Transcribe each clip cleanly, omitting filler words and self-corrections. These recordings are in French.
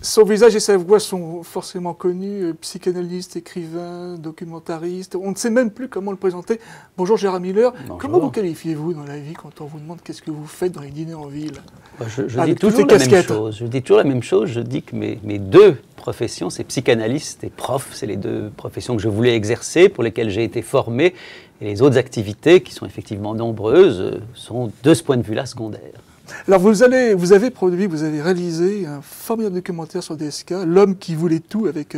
Son visage et sa voix sont forcément connus, psychanalyste, écrivain, documentariste. On ne sait même plus comment le présenter. Bonjour Gérard Miller. Bonjour. Comment vous qualifiez-vous dans la vie quand on vous demande qu'est-ce que vous faites dans les dîners en ville? Je dis toujours la même chose. Je dis toujours la même chose. Je dis que mes deux professions, c'est psychanalyste et prof. C'est les deux professions que je voulais exercer, pour lesquelles j'ai été formé. Et les autres activités, qui sont effectivement nombreuses, sont de ce point de vue-là secondaires. Alors vous avez réalisé un formidable documentaire sur DSK, L'homme qui voulait tout, avec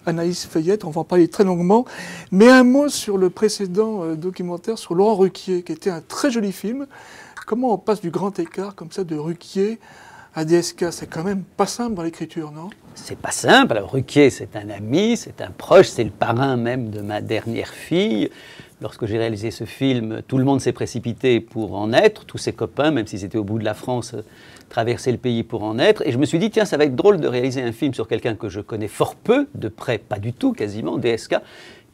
Anaïs Fayette, on va en parler très longuement. Mais un mot sur le précédent documentaire sur Laurent Ruquier, qui était un très joli film. Comment on passe du grand écart comme ça de Ruquier à DSK? C'est quand même pas simple dans l'écriture, non? C'est pas simple. Alors Ruquier, c'est un ami, c'est un proche, c'est le parrain même de ma dernière fille. Lorsque j'ai réalisé ce film, tout le monde s'est précipité pour en être. Tous ses copains, même s'ils étaient au bout de la France, traversaient le pays pour en être. Et je me suis dit, tiens, ça va être drôle de réaliser un film sur quelqu'un que je connais fort peu, de près, pas du tout, quasiment, DSK.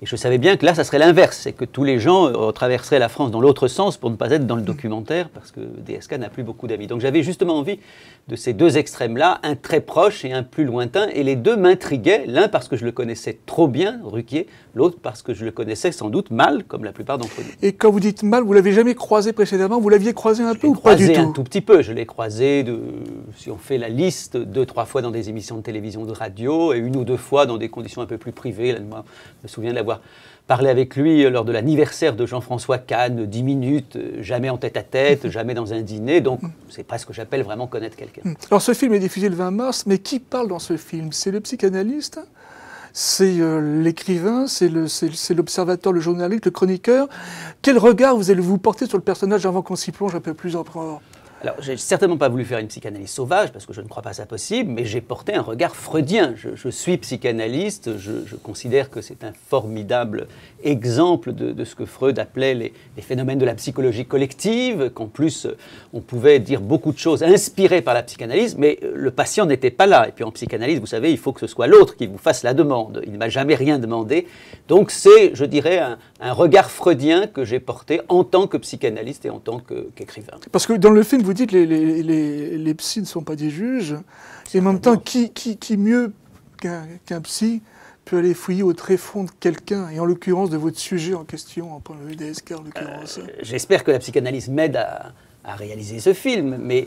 Et je savais bien que là, ça serait l'inverse. C'est que tous les gens traverseraient la France dans l'autre sens pour ne pas être dans le documentaire, parce que DSK n'a plus beaucoup d'amis. Donc j'avais justement envie de ces deux extrêmes-là, un très proche et un plus lointain. Et les deux m'intriguaient, l'un parce que je le connaissais trop bien, Ruquier, l'autre parce que je le connaissais sans doute mal, comme la plupart d'entre nous. Et quand vous dites mal, vous l'avez jamais croisé précédemment? Vous l'aviez croisé un peu ou pas du tout? Un tout petit peu. Je l'ai croisé, si on fait la liste, 2-3 fois dans des émissions de télévision, de radio, et 1 ou 2 fois dans des conditions un peu plus privées. Là, je me souviens d'avoir parlé avec lui lors de l'anniversaire de Jean-François Kahn, 10 minutes, jamais en tête-à-tête, jamais dans un dîner. Donc c'est pas ce que j'appelle vraiment connaître quelqu'un. Alors ce film est diffusé le 20 mars, mais qui parle dans ce film? C'est le psychanalyste? C'est l'écrivain, c'est l'observateur, le journaliste, le chroniqueur. Quel regard vous portez sur le personnage avant qu'on s'y plonge un peu plus en profondeur? Alors, j'ai certainement pas voulu faire une psychanalyse sauvage, parce que je ne crois pas ça possible, mais j'ai porté un regard freudien. Je suis psychanalyste, je considère que c'est un formidable exemple de ce que Freud appelait les phénomènes de la psychologie collective, qu'en plus, on pouvait dire beaucoup de choses inspirées par la psychanalyse, mais le patient n'était pas là. Et puis en psychanalyse, vous savez, il faut que ce soit l'autre qui vous fasse la demande. Il ne m'a jamais rien demandé. Donc c'est, je dirais, un regard freudien que j'ai porté en tant que psychanalyste et en tant qu'écrivain. Parce que dans le film, vous dites que les psys ne sont pas des juges. Et en même temps, qui mieux qu'un psy peut aller fouiller au tréfonds de quelqu'un, et en l'occurrence de votre sujet en question, en point de vue DSK en l'occurrence? J'espère que la psychanalyse m'aide à réaliser ce film, mais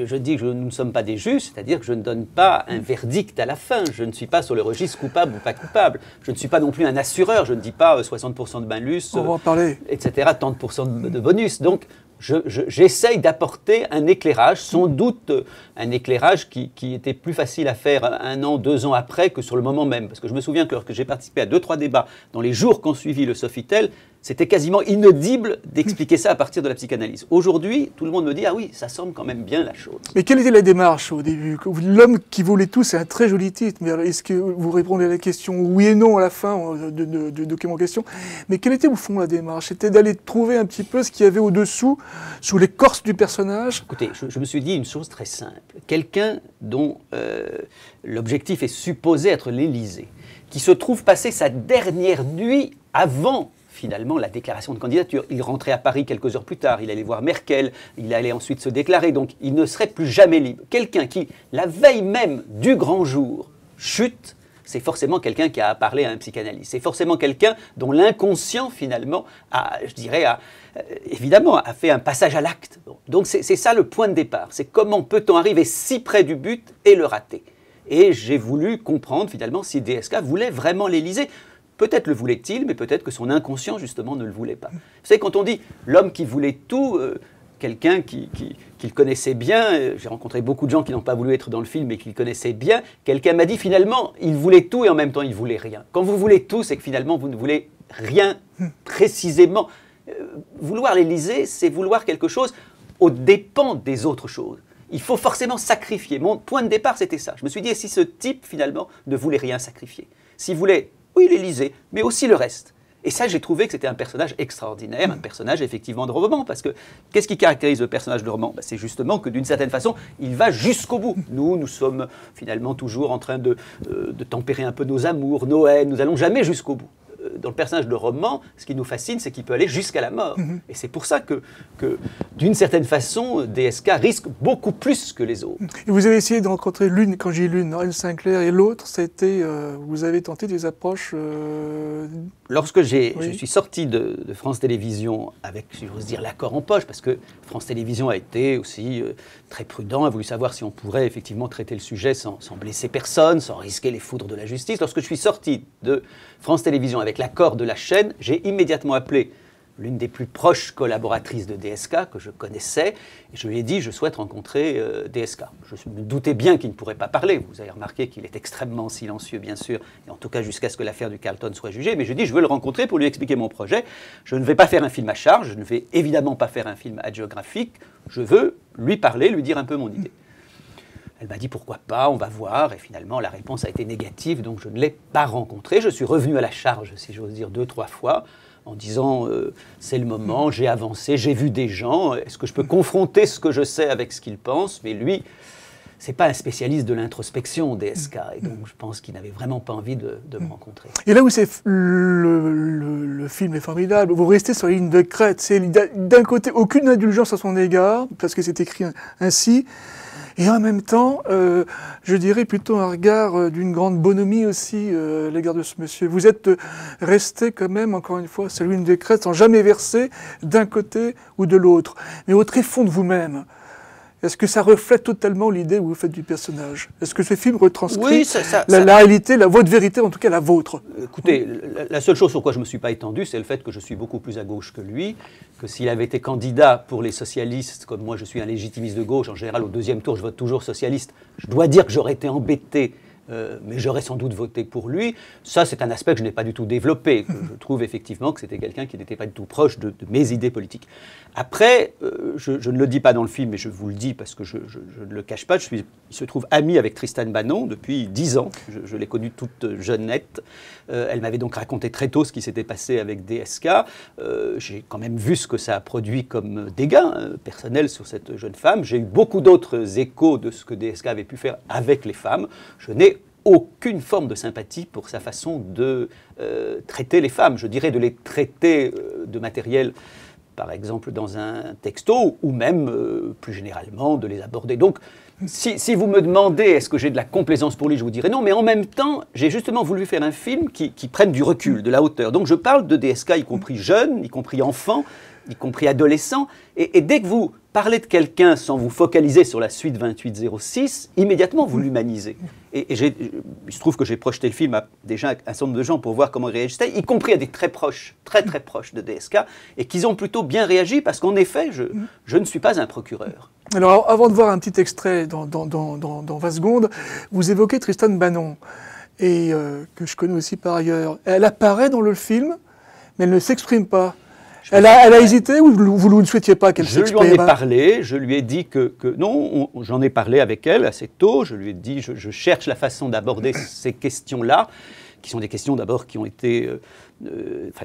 je dis que nous ne sommes pas des juges, c'est-à-dire que je ne donne pas un verdict à la fin. Je ne suis pas sur le registre coupable ou pas coupable. Je ne suis pas non plus un assureur. Je ne dis pas 60% de malus, on va en parler, etc., 30% de bonus. Donc, j'essaye d'apporter un éclairage, sans doute un éclairage qui était plus facile à faire 1 an, 2 ans après que sur le moment même. Parce que je me souviens que lorsque j'ai participé à 2-3 débats dans les jours qui ont suivi le Sofitel, c'était quasiment inaudible d'expliquer ça à partir de la psychanalyse. Aujourd'hui, tout le monde me dit « Ah oui, ça semble quand même bien la chose ». Mais quelle était la démarche au début? L'homme qui voulait tout, c'est un très joli titre, mais est-ce que vous répondez à la question oui et non à la fin du document en question? Mais quelle était au fond la démarche? C'était d'aller trouver un petit peu ce qu'il y avait au-dessous, sous l'écorce du personnage? Écoutez, je me suis dit une chose très simple. Quelqu'un dont l'objectif est supposé être l'Élysée, qui se trouve passer sa dernière nuit avant finalement la déclaration de candidature. Il rentrait à Paris quelques heures plus tard, il allait voir Merkel, il allait ensuite se déclarer, donc il ne serait plus jamais libre. Quelqu'un qui, la veille même du grand jour, chute, c'est forcément quelqu'un qui a parlé à un psychanalyste. C'est forcément quelqu'un dont l'inconscient, finalement, évidemment, a fait un passage à l'acte. Donc c'est ça le point de départ. C'est comment peut-on arriver si près du but et le rater. Et j'ai voulu comprendre, finalement, si DSK voulait vraiment l'Élysée. Peut-être le voulait-il, mais peut-être que son inconscient, justement, ne le voulait pas. Vous savez, quand on dit l'homme qui voulait tout, quelqu'un qu'il connaissait bien, j'ai rencontré beaucoup de gens qui n'ont pas voulu être dans le film, mais qui le connaissaient bien, quelqu'un m'a dit finalement, il voulait tout et en même temps, il voulait rien. Quand vous voulez tout, c'est que finalement, vous ne voulez rien précisément. Vouloir l'Élysée, c'est vouloir quelque chose aux dépens des autres choses. Il faut forcément sacrifier. Mon point de départ, c'était ça. Je me suis dit, et si ce type, finalement, ne voulait rien sacrifier? S'il voulait, oui, l'Élysée, mais aussi le reste. Et ça, j'ai trouvé que c'était un personnage extraordinaire, un personnage effectivement de roman, parce que qu'est-ce qui caractérise le personnage de roman? C'est justement que d'une certaine façon, il va jusqu'au bout. Nous sommes finalement toujours en train de tempérer un peu nos amours, nos haines, nous n'allons jamais jusqu'au bout. dans le personnage de roman, ce qui nous fascine, c'est qu'il peut aller jusqu'à la mort. Et c'est pour ça que d'une certaine façon, DSK risque beaucoup plus que les autres. Et vous avez essayé de rencontrer l'une, quand j'ai l'une, Anne Sinclair, et l'autre, c'était, vous avez tenté des approches... Lorsque je suis sorti de France Télévisions avec, si j'ose dire, l'accord en poche, parce que France Télévisions a été aussi très prudent, a voulu savoir si on pourrait effectivement traiter le sujet sans blesser personne, sans risquer les foudres de la justice. Lorsque je suis sorti de France Télévisions avec l'accord de la chaîne, j'ai immédiatement appelé l'une des plus proches collaboratrices de DSK que je connaissais, et je lui ai dit, je souhaite rencontrer DSK. Je me doutais bien qu'il ne pourrait pas parler, vous avez remarqué qu'il est extrêmement silencieux bien sûr, et en tout cas jusqu'à ce que l'affaire du Carlton soit jugée, mais je lui ai dit, je veux le rencontrer pour lui expliquer mon projet, je ne vais pas faire un film à charge, je ne vais évidemment pas faire un film hagiographique, je veux lui parler, lui dire un peu mon idée. Elle m'a dit pourquoi pas, on va voir, et finalement la réponse a été négative, donc je ne l'ai pas rencontré. Je suis revenu à la charge, si j'ose dire, 2-3 fois, en disant c'est le moment, j'ai avancé, j'ai vu des gens, est-ce que je peux confronter ce que je sais avec ce qu'ils pensent? Mais lui, c'est pas un spécialiste de l'introspection, DSK, et donc je pense qu'il n'avait vraiment pas envie de me rencontrer. Et là où le film est formidable, vous restez sur la ligne de crête, c'est d'un côté aucune indulgence à son égard, parce que c'est écrit ainsi, et en même temps, je dirais plutôt un regard d'une grande bonhomie aussi à l'égard de ce monsieur. Vous êtes resté quand même, encore une fois, sur la ligne de crête, sans jamais verser d'un côté ou de l'autre. Mais au tréfond de vous-même, est-ce que ça reflète totalement l'idée que vous faites du personnage? Est-ce que ce film retranscrit la réalité, votre vérité, en tout cas la vôtre? Écoutez, la seule chose sur quoi je ne me suis pas étendu, c'est le fait que je suis beaucoup plus à gauche que lui, que s'il avait été candidat pour les socialistes, comme moi je suis un légitimiste de gauche, en général au deuxième tour je vote toujours socialiste, je dois dire que j'aurais été embêté, mais j'aurais sans doute voté pour lui. Ça, c'est un aspect que je n'ai pas du tout développé. Que je trouve effectivement que c'était quelqu'un qui n'était pas du tout proche de mes idées politiques. Après, je ne le dis pas dans le film, mais je vous le dis parce que je ne le cache pas, il se trouve ami avec Tristan Banon depuis 10 ans. Je l'ai connue toute jeunette. Elle m'avait donc raconté très tôt ce qui s'était passé avec DSK. J'ai quand même vu ce que ça a produit comme dégâts personnels sur cette jeune femme. J'ai eu beaucoup d'autres échos de ce que DSK avait pu faire avec les femmes. Je n'ai aucune forme de sympathie pour sa façon de traiter les femmes. Je dirais de les traiter de matériel, par exemple dans un texto, ou même plus généralement de les aborder. Donc, si vous me demandez est-ce que j'ai de la complaisance pour lui, je vous dirais non, mais en même temps, j'ai justement voulu faire un film qui prenne du recul, de la hauteur. Donc je parle de DSK, y compris jeune, y compris enfant, y compris adolescent, et dès que vous parlez de quelqu'un sans vous focaliser sur la suite 2806, immédiatement vous l'humanisez. Et il se trouve que j'ai projeté le film à déjà un certain nombre de gens pour voir comment ils réagissaient, y compris à des très proches de DSK, et qu'ils ont plutôt bien réagi parce qu'en effet, je ne suis pas un procureur. Alors, avant de voir un petit extrait dans 20 secondes, vous évoquez Tristan Banon, et que je connais aussi par ailleurs. Elle apparaît dans le film, mais elle ne s'exprime pas. Elle a hésité ou vous ne souhaitiez pas qu'elle s'exprime? Je lui en ai parlé, je lui ai dit que non, j'en ai parlé avec elle assez tôt, je lui ai dit je cherche la façon d'aborder ces questions-là, qui sont des questions d'abord qui ont été...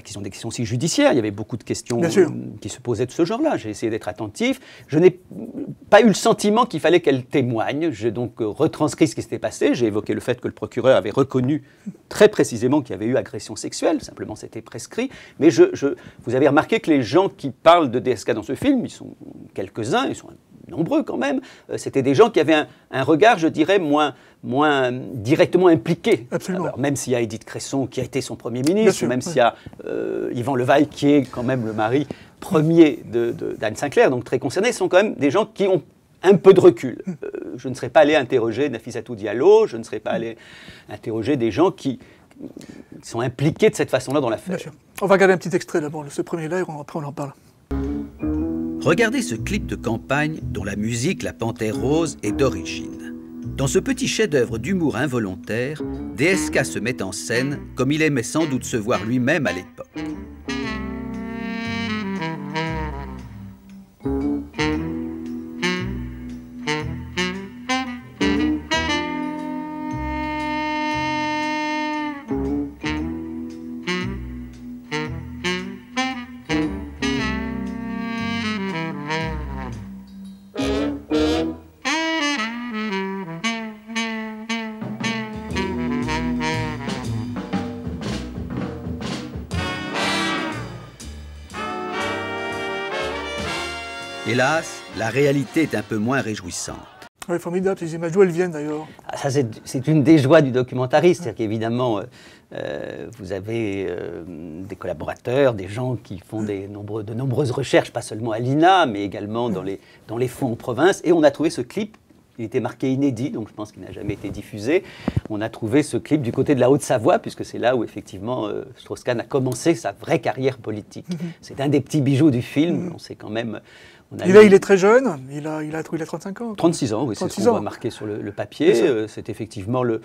qui sont des questions aussi judiciaires. Il y avait beaucoup de questions qui se posaient de ce genre-là. J'ai essayé d'être attentif. Je n'ai pas eu le sentiment qu'il fallait qu'elle témoigne. J'ai donc retranscrit ce qui s'était passé. J'ai évoqué le fait que le procureur avait reconnu très précisément qu'il y avait eu agression sexuelle. Simplement, c'était prescrit. Mais vous avez remarqué que les gens qui parlent de DSK dans ce film, ils sont quelques-uns, ils sont nombreux quand même, c'était des gens qui avaient un regard, je dirais, moins directement impliqué. Absolument. Alors, même s'il y a Édith Cresson qui a été son Premier ministre, même s'il y a Yvan Levaille qui est quand même le mari premier d'Anne Sinclair, donc très concernés, ce sont quand même des gens qui ont un peu de recul. Je ne serais pas allé interroger Nafissatou Diallo, je ne serais pas allé interroger des gens qui sont impliqués de cette façon-là dans l'affaire. Bien sûr. On va regarder un petit extrait d'abord, ce premier-là, et après on en parle. Regardez ce clip de campagne dont la musique La Panthère Rose est d'origine. Dans ce petit chef-d'œuvre d'humour involontaire, DSK se met en scène comme il aimait sans doute se voir lui-même à l'époque. Hélas, la réalité est un peu moins réjouissante. Oui, formidable, ces images, d'où elles viennent d'ailleurs? Ça, c'est une des joies du documentariste, c'est-à-dire qu'évidemment, vous avez des collaborateurs, des gens qui font de nombreuses recherches, pas seulement à l'INA, mais également dans les fonds en province, et on a trouvé ce clip. Il était marqué inédit, donc je pense qu'il n'a jamais été diffusé. On a trouvé ce clip du côté de la Haute-Savoie, puisque c'est là où effectivement Strauss-Kahn a commencé sa vraie carrière politique. C'est un des petits bijoux du film. On sait quand même. Il est très jeune, il a 35 ans. 36 ans, oui, c'est ce qu'on voit marqué sur le papier. C'est effectivement le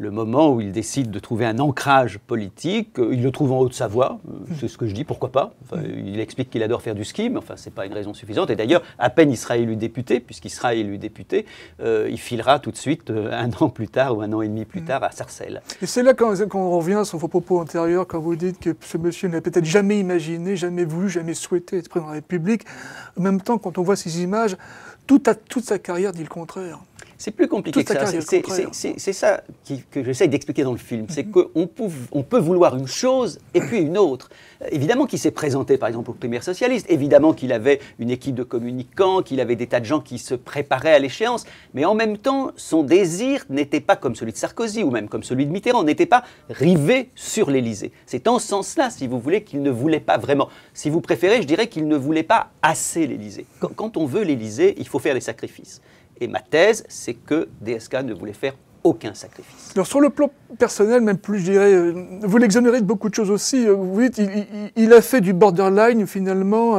moment où il décide de trouver un ancrage politique. Il le trouve en Haute-Savoie, c'est ce que je dis, pourquoi pas. Enfin, il explique qu'il adore faire du ski, mais enfin, ce n'est pas une raison suffisante. Et d'ailleurs, à peine il sera élu député, puisqu'il sera élu député, il filera tout de suite, un an plus tard ou un an et demi plus tard, à Sarcelles. Et c'est là quand on revient sur vos propos antérieurs, quand vous dites que ce monsieur n'a peut-être jamais imaginé, jamais voulu, jamais souhaité être président de la République. En même temps, quand on voit ces images, toute sa carrière dit le contraire. C'est plus compliqué que ça. C'est ça que j'essaye d'expliquer dans le film. C'est qu'on peut vouloir une chose et puis une autre. Évidemment qu'il s'est présenté, par exemple, aux primaires socialistes. Évidemment qu'il avait une équipe de communicants, qu'il avait des tas de gens qui se préparaient à l'échéance. Mais en même temps, son désir n'était pas comme celui de Sarkozy ou même comme celui de Mitterrand, n'était pas rivé sur l'Élysée. C'est en ce sens-là, si vous voulez, qu'il ne voulait pas vraiment. Si vous préférez, je dirais qu'il ne voulait pas assez l'Élysée. Quand on veut l'Élysée, il faut faire des sacrifices. Et ma thèse, c'est que DSK ne voulait faire aucun sacrifice. Alors sur le plan personnel, même plus, je dirais, vous l'exonérez de beaucoup de choses aussi. Vous dites, il a fait du borderline, finalement,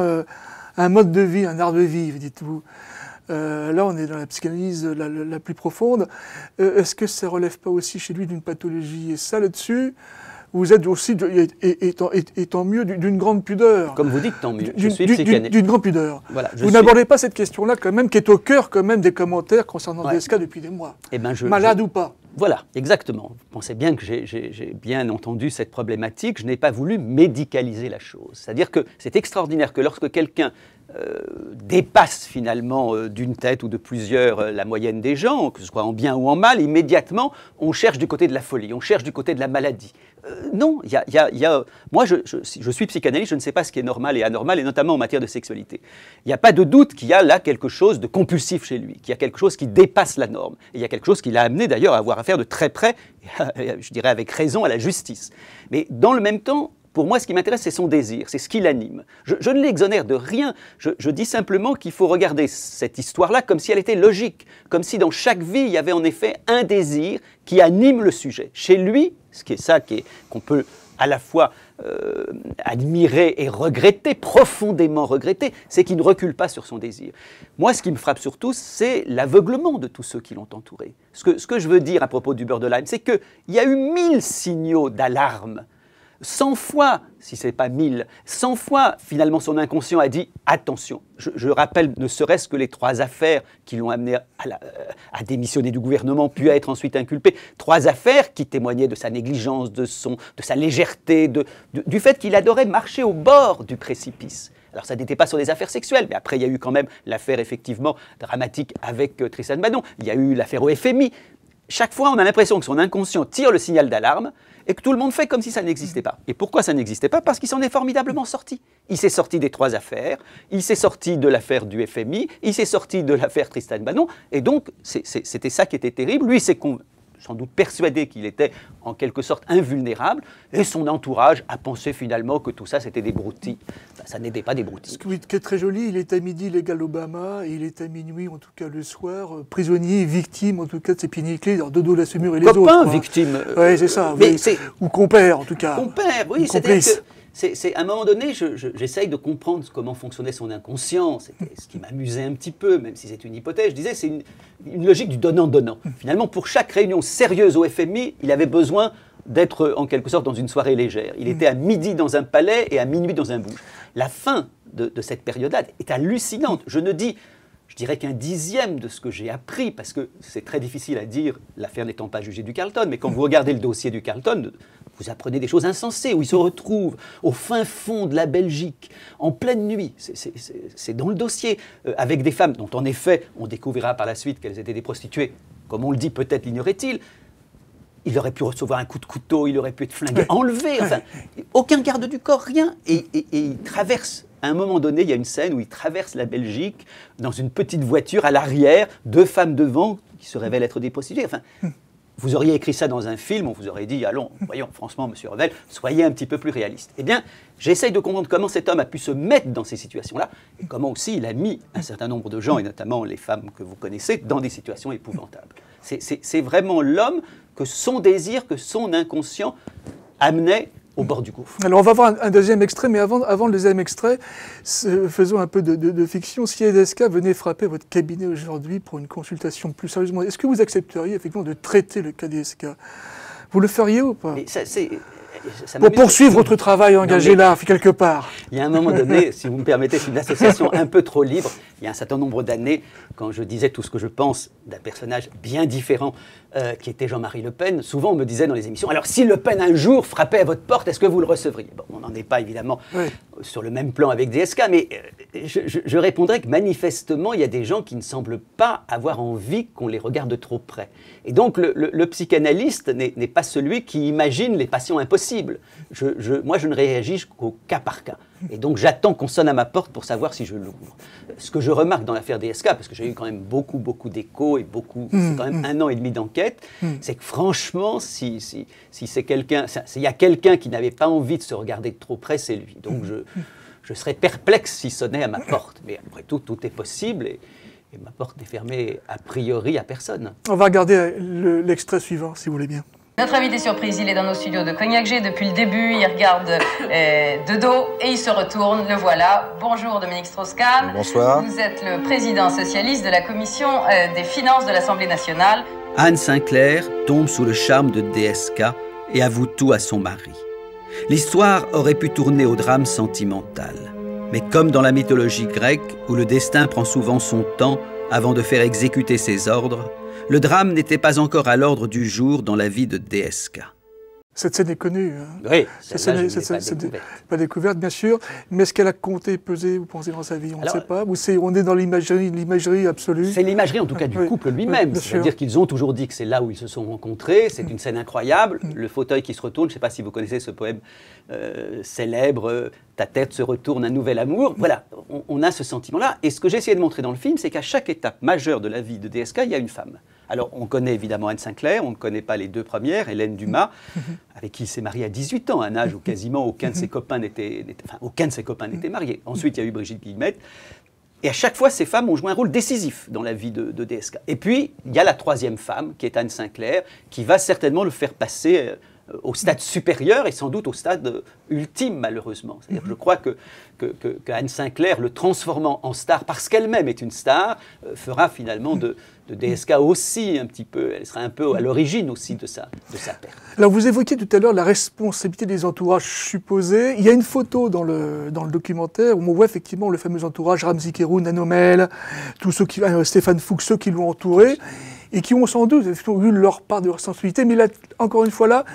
un mode de vie, un art de vivre, dites-vous. Là, on est dans la psychanalyse la plus profonde. Est-ce que ça ne relève pas aussi chez lui d'une pathologie? Et ça, là-dessus, vous êtes aussi, et tant mieux, d'une grande pudeur. Comme vous dites, tant mieux. Je suis psychanalyste. D'une grande pudeur. Voilà, vous n'abordez pas cette question-là, quand même, qui est au cœur quand même des commentaires concernant DSK depuis des mois. Eh ben, malade ou pas. Voilà, exactement. Vous pensez bien que j'ai bien entendu cette problématique. Je n'ai pas voulu médicaliser la chose. C'est-à-dire que c'est extraordinaire que lorsque quelqu'un dépasse finalement d'une tête ou de plusieurs la moyenne des gens, que ce soit en bien ou en mal, immédiatement, on cherche du côté de la folie, on cherche du côté de la maladie. Non, moi je suis psychanalyste, je ne sais pas ce qui est normal et anormal, et notamment en matière de sexualité. Il n'y a pas de doute qu'il y a là quelque chose de compulsif chez lui, qu'il y a quelque chose qui dépasse la norme. Et il y a quelque chose qui l'a amené d'ailleurs à avoir affaire de très près, je dirais avec raison, à la justice. Mais dans le même temps, pour moi, ce qui m'intéresse, c'est son désir, c'est ce qui l'anime. Je ne l'exonère de rien, je dis simplement qu'il faut regarder cette histoire-là comme si elle était logique, comme si dans chaque vie, il y avait en effet un désir qui anime le sujet. Chez lui, ce qui est ça qu'on peut à la fois admirer et regretter, profondément regretter, c'est qu'il ne recule pas sur son désir. Moi, ce qui me frappe surtout, c'est l'aveuglement de tous ceux qui l'ont entouré. Ce que je veux dire à propos du borderline, c'est qu'il y a eu 1000 signaux d'alarme. 100 fois, si ce n'est pas 1000, 100 fois, finalement, son inconscient a dit « attention ». Je rappelle ne serait-ce que les 3 affaires qui l'ont amené à démissionner du gouvernement, puis à être ensuite inculpé. 3 affaires qui témoignaient de sa négligence, de sa légèreté, du fait qu'il adorait marcher au bord du précipice. Alors ça n'était pas sur des affaires sexuelles, mais après il y a eu quand même l'affaire effectivement dramatique avec Tristan Banon. Il y a eu l'affaire au FMI. Chaque fois, on a l'impression que son inconscient tire le signal d'alarme et que tout le monde fait comme si ça n'existait pas. Et pourquoi ça n'existait pas? Parce qu'il s'en est formidablement sorti. Il s'est sorti des 3 affaires, il s'est sorti de l'affaire du FMI, il s'est sorti de l'affaire Tristan Banon, et donc c'était ça qui était terrible. Lui, c'est sans doute persuadé qu'il était en quelque sorte invulnérable, et son entourage a pensé finalement que tout ça c'était des broutilles. Ben, ça n'était pas des broutilles. Ce qui est très joli, il est à midi légal Obama, et il est à minuit, en tout cas le soir, prisonnier, victime en tout cas de ses pieds nickelés, de dos la Semur et les autres. Copain, victime. Oui, c'est ça. Mais ou compère en tout cas. Compère, oui, c'est-à-dire que à un moment donné, j'essaye de comprendre comment fonctionnait son inconscient. C'était ce qui m'amusait un petit peu, même si c'est une hypothèse. Je disais, c'est une logique du donnant-donnant. Finalement, pour chaque réunion sérieuse au FMI, il avait besoin d'être en quelque sorte dans une soirée légère. Il était à midi dans un palais et à minuit dans un bouge. La fin de cette période-là est hallucinante. Je dirais qu'un dixième de ce que j'ai appris, parce que c'est très difficile à dire, l'affaire n'étant pas jugée du Carlton, mais quand vous regardez le dossier du Carlton, vous apprenez des choses insensées, où il se retrouve au fin fond de la Belgique, en pleine nuit, c'est dans le dossier, avec des femmes dont en effet, on découvrira par la suite qu'elles étaient des prostituées, comme on le dit, peut-être l'ignorait-il. Il aurait pu recevoir un coup de couteau, il aurait pu être flingué, enlevé, enfin, aucun garde du corps, rien, et il traverse À un moment donné, il y a une scène où il traverse la Belgique dans une petite voiture à l'arrière, 2 femmes devant qui se révèlent être des prostituées. Enfin, vous auriez écrit ça dans un film, on vous aurait dit, allons, voyons, franchement, monsieur Revel, soyez un petit peu plus réaliste. Eh bien, j'essaye de comprendre comment cet homme a pu se mettre dans ces situations-là, et comment aussi il a mis un certain nombre de gens, et notamment les femmes que vous connaissez, dans des situations épouvantables. C'est vraiment l'homme que son désir, que son inconscient amenait au bord du gouffre. Alors on va voir un deuxième extrait, mais avant le deuxième extrait, faisons un peu de fiction. Si DSK venait frapper votre cabinet aujourd'hui pour une consultation plus sérieusement, est-ce que vous accepteriez effectivement de traiter le cas DSK? Vous le feriez ou pas? Pour poursuivre votre travail engagé là, quelque part. Il y a un moment donné, si vous me permettez, c'est une association un peu trop libre. Il y a un certain nombre d'années, quand je disais tout ce que je pense d'un personnage bien différent qui était Jean-Marie Le Pen, souvent on me disait dans les émissions, alors si Le Pen un jour frappait à votre porte, est-ce que vous le recevriez? Bon, on n'en est pas évidemment sur le même plan avec DSK, mais je répondrais que manifestement, il y a des gens qui ne semblent pas avoir envie qu'on les regarde trop près. Et donc le psychanalyste n'est pas celui qui imagine les patients impossibles. Moi, je ne réagis qu'au cas par cas. Et donc j'attends qu'on sonne à ma porte pour savoir si je l'ouvre. Ce que je remarque dans l'affaire DSK, parce que j'ai eu quand même beaucoup d'échos et c'est quand même 1 an et demi d'enquête, c'est que franchement, si c'est quelqu'un, s'il y a quelqu'un qui n'avait pas envie de se regarder de trop près, c'est lui. Donc je serais perplexe s'il sonnait à ma porte. Mais après tout est possible et ma porte n'est fermée a priori à personne. On va regarder l'extrait suivant, si vous voulez bien. Notre invité surprise, il est dans nos studios de Cognac G depuis le début, il regarde de dos et il se retourne, le voilà. Bonjour Dominique Strauss-Kahn. Bonsoir. Vous êtes le président socialiste de la commission des finances de l'Assemblée nationale. Anne Sinclair tombe sous le charme de DSK et avoue tout à son mari. L'histoire aurait pu tourner au drame sentimental. Mais comme dans la mythologie grecque, où le destin prend souvent son temps avant de faire exécuter ses ordres, le drame n'était pas encore à l'ordre du jour dans la vie de DSK. Cette scène est connue. Hein. Oui, cette pas découverte, bien sûr. Mais est-ce qu'elle a compté, pesé, vous pensez, dans sa vie? On ne sait pas. On est dans l'imagerie absolue. C'est l'imagerie, en tout cas, du couple lui-même. C'est-à-dire qu'ils ont toujours dit que c'est là où ils se sont rencontrés. C'est une scène incroyable. Le fauteuil qui se retourne. Je ne sais pas si vous connaissez ce poème célèbre, ta tête se retourne, un nouvel amour. Voilà, on a ce sentiment-là. Et ce que j'ai essayé de montrer dans le film, c'est qu'à chaque étape majeure de la vie de DSK, il y a une femme. Alors, on connaît évidemment Anne Sinclair, on ne connaît pas les 2 premières, Hélène Dumas, avec qui il s'est marié à 18 ans, un âge où quasiment aucun de ses copains n'était marié. Ensuite, il y a eu Brigitte Guillemette. Et à chaque fois, ces femmes ont joué un rôle décisif dans la vie de DSK. Et puis, il y a la 3e femme, qui est Anne Sinclair, qui va certainement le faire passer au stade supérieur et sans doute au stade ultime, malheureusement. C'est-à-dire, je crois que Anne Sinclair, le transformant en star, parce qu'elle-même est une star, fera finalement de DSK aussi un petit peu, elle sera un peu à l'origine aussi de sa perte. Alors vous évoquiez tout à l'heure la responsabilité des entourages supposés. Il y a une photo dans le documentaire où on voit effectivement le fameux entourage, Ramzi Keroun, Anomel, tous ceux Stéphane Fuchs, ceux qui l'ont entouré, et qui ont sans doute eu leur part de responsabilité. Mais là, encore une fois là,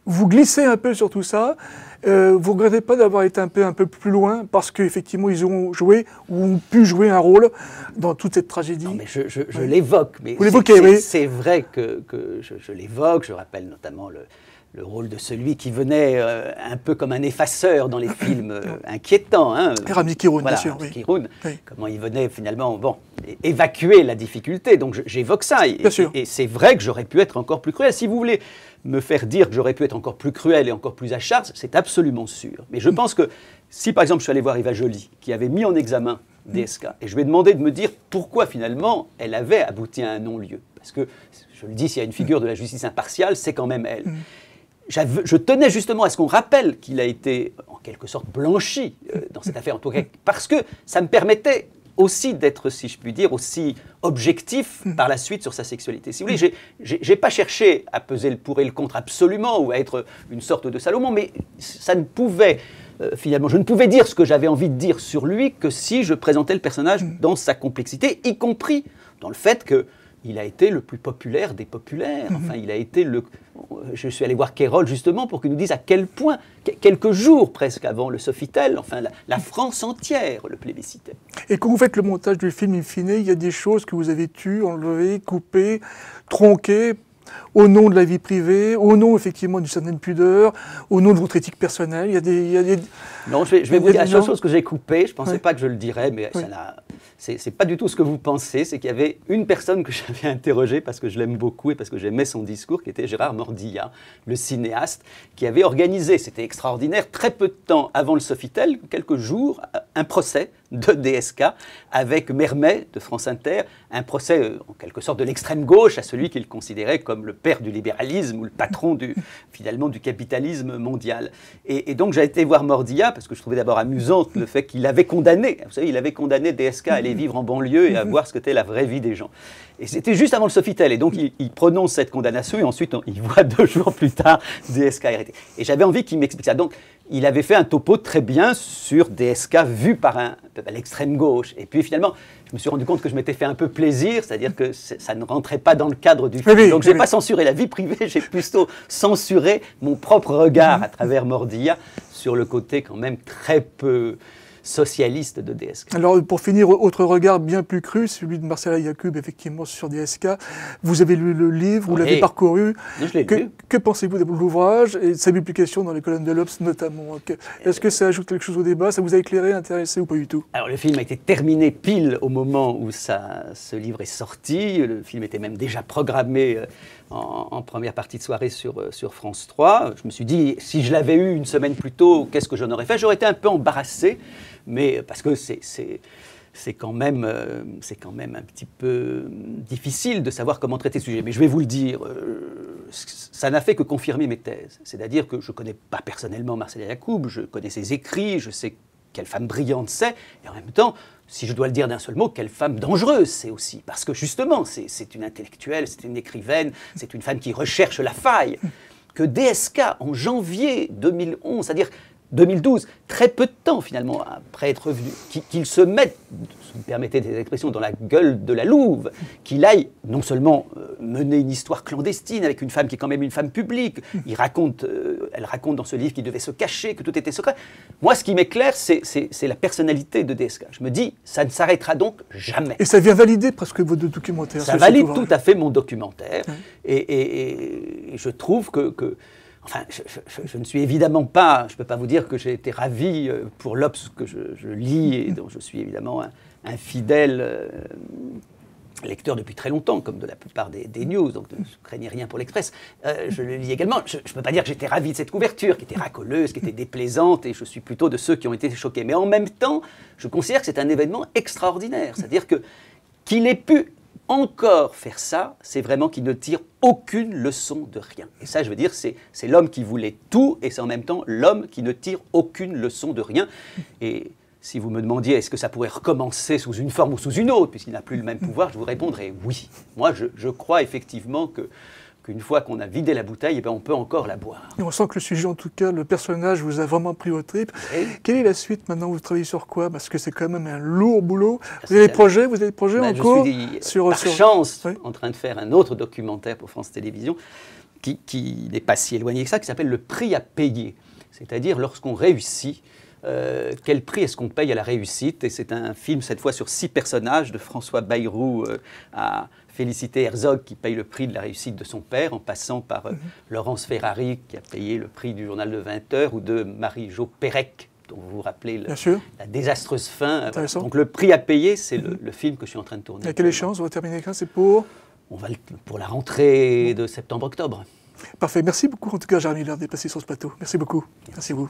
vous glissez un peu sur tout ça. Vous ne regrettez pas d'avoir été un peu plus loin parce qu'effectivement, ils ont joué ou ont pu jouer un rôle dans toute cette tragédie? Non, mais je l'évoque. Mais vous l'évoquez, oui. C'est vrai que je l'évoque. Je rappelle notamment le rôle de celui qui venait un peu comme un effaceur dans les films inquiétants. Hein. Ramzi Keroun, voilà, bien sûr. Ramzi Keroun, comment il venait finalement évacuer la difficulté. Donc j'évoque ça. Et c'est vrai que j'aurais pu être encore plus cruel. Si vous voulez me faire dire que j'aurais pu être encore plus cruel et encore plus à charge, c'est absolument sûr. Mais je pense que si, par exemple, je suis allé voir Eva Joly, qui avait mis en examen DSK, et je lui ai demandé de me dire pourquoi, finalement, elle avait abouti à un non-lieu. Parce que, je le dis, s'il y a une figure de la justice impartiale, c'est quand même elle. Je tenais justement à ce qu'on rappelle qu'il a été, en quelque sorte, blanchi dans cette affaire, en tout cas, parce que ça me permettait aussi d'être, si je puis dire, aussi objectif par la suite sur sa sexualité. Si vous voulez, j'ai pas cherché à peser le pour et le contre absolument, ou à être une sorte de Salomon, mais ça ne pouvait, finalement, je ne pouvais dire ce que j'avais envie de dire sur lui que si je présentais le personnage dans sa complexité, y compris dans le fait qu'il a été le plus populaire des populaires. Enfin, il a été je suis allé voir Kéroll justement pour qu'il nous dise à quel point, quelques jours presque avant le Sofitel, enfin la France entière le plébiscitait. Et quand vous faites le montage du film in fine, il y a des choses que vous avez tues, enlevées, coupées, tronquées, au nom de la vie privée, au nom effectivement d'une certaine pudeur, au nom de votre éthique personnelle. Il y a des... Non, je vais vous dire la seule chose que j'ai coupée. Je ne pensais pas que je le dirais, mais c'est pas du tout ce que vous pensez. C'est qu'il y avait une personne que j'avais interrogée parce que je l'aime beaucoup et parce que j'aimais son discours, qui était Gérard Mordillat, le cinéaste, qui avait organisé, c'était extraordinaire, très peu de temps avant le Sofitel, quelques jours, un procès de DSK avec Mermet de France Inter, un procès en quelque sorte de l'extrême gauche à celui qu'il considérait comme le père du libéralisme ou le patron finalement du capitalisme mondial. Et donc j'ai été voir Mordillat parce que je trouvais d'abord amusant le fait qu'il avait condamné, vous savez, il avait condamné DSK à aller vivre en banlieue et à voir ce qu'était la vraie vie des gens. Et c'était juste avant le Sofitel, et donc il prononce cette condamnation et ensuite il voit 2 jours plus tard DSK arrêté. Et j'avais envie qu'il m'explique ça. Donc il avait fait un topo très bien sur DSK vu par l'extrême gauche. Et puis finalement, je me suis rendu compte que je m'étais fait un peu plaisir, c'est-à-dire que ça ne rentrait pas dans le cadre du film. Donc je n'ai pas censuré la vie privée, j'ai plutôt censuré mon propre regard à travers Mordillat sur le côté quand même très peu socialiste de DSK. Alors pour finir, autre regard bien plus cru, celui de Marcella Yacoub effectivement sur DSK. Vous avez lu le livre, vous l'avez parcouru. Je l'ai lu. Que pensez-vous de l'ouvrage et de sa publication dans les colonnes de l'Obs notamment? Est-ce que ça ajoute quelque chose au débat? Ça vous a éclairé, intéressé ou pas du tout? Alors le film a été terminé pile au moment où ce livre est sorti. Le film était même déjà programmé en première partie de soirée sur France 3. Je me suis dit, si je l'avais eu une semaine plus tôt, qu'est-ce que j'en aurais fait? J'aurais été un peu embarrassé, mais parce que c'est quand même un petit peu difficile de savoir comment traiter ce sujet. Mais je vais vous le dire, ça n'a fait que confirmer mes thèses. C'est-à-dire que je ne connais pas personnellement Marcella Yacoub, je connais ses écrits, je sais quelle femme brillante c'est, et en même temps, si je dois le dire d'un seul mot, quelle femme dangereuse c'est aussi. Parce que justement, c'est une intellectuelle, c'est une écrivaine, c'est une femme qui recherche la faille. Que DSK, en janvier 2011, c'est-à-dire 2012, très peu de temps finalement après être revenu, qu'il se mette, si vous me permettez des expressions, dans la gueule de la louve, qu'il aille non seulement mener une histoire clandestine avec une femme qui est quand même une femme publique, elle raconte dans ce livre qu'il devait se cacher, que tout était secret. Moi, ce qui m'éclaire, c'est la personnalité de DSK. Je me dis, ça ne s'arrêtera donc jamais. Et ça vient valider presque votre documentaire. Ça valide tout à fait mon documentaire. Et je trouve que enfin, je ne suis évidemment pas, je ne peux pas vous dire que j'ai été ravi pour l'Obs que je lis et dont je suis évidemment un fidèle lecteur depuis très longtemps, comme de la plupart des news, donc je ne craignais rien pour l'Express. Je le lis également. Je ne peux pas dire que j'étais ravi de cette couverture, qui était racoleuse, qui était déplaisante, et je suis plutôt de ceux qui ont été choqués. Mais en même temps, je considère que c'est un événement extraordinaire. C'est-à-dire qu'il ait pu encore faire ça, c'est vraiment qu'il ne tire aucune leçon de rien. Et ça, je veux dire, c'est l'homme qui voulait tout, et c'est en même temps l'homme qui ne tire aucune leçon de rien. Et si vous me demandiez est-ce que ça pourrait recommencer sous une forme ou sous une autre, puisqu'il n'a plus le même pouvoir, je vous répondrai oui. Moi, je crois effectivement qu'une fois qu'on a vidé la bouteille, eh bien, on peut encore la boire. Et on sent que le sujet, en tout cas, le personnage vous a vraiment pris au tripes. Quelle est la suite maintenant? Vous travaillez sur quoi? Parce que c'est quand même un lourd boulot. Vous avez des projets en cours? Je suis, par chance, en train de faire un autre documentaire pour France Télévisions qui n'est pas si éloigné que ça, qui s'appelle Le prix à payer. C'est-à-dire, lorsqu'on réussit, quel prix est-ce qu'on paye à la réussite? Et c'est un film, cette fois, sur 6 personnages, de François Bayrou à Félicité Herzog, qui paye le prix de la réussite de son père, en passant par Laurence Ferrari, qui a payé le prix du journal de 20 heures, ou de Marie-Jo Pérec, dont vous vous rappelez la désastreuse fin. Donc le prix à payer, c'est le film que je suis en train de tourner. À quelle échéance? On va terminer quand? C'est pour pour la rentrée de septembre-octobre. Parfait. Merci beaucoup, en tout cas, Gérard Miller, d'être passé sur ce plateau. Merci beaucoup. Merci à vous.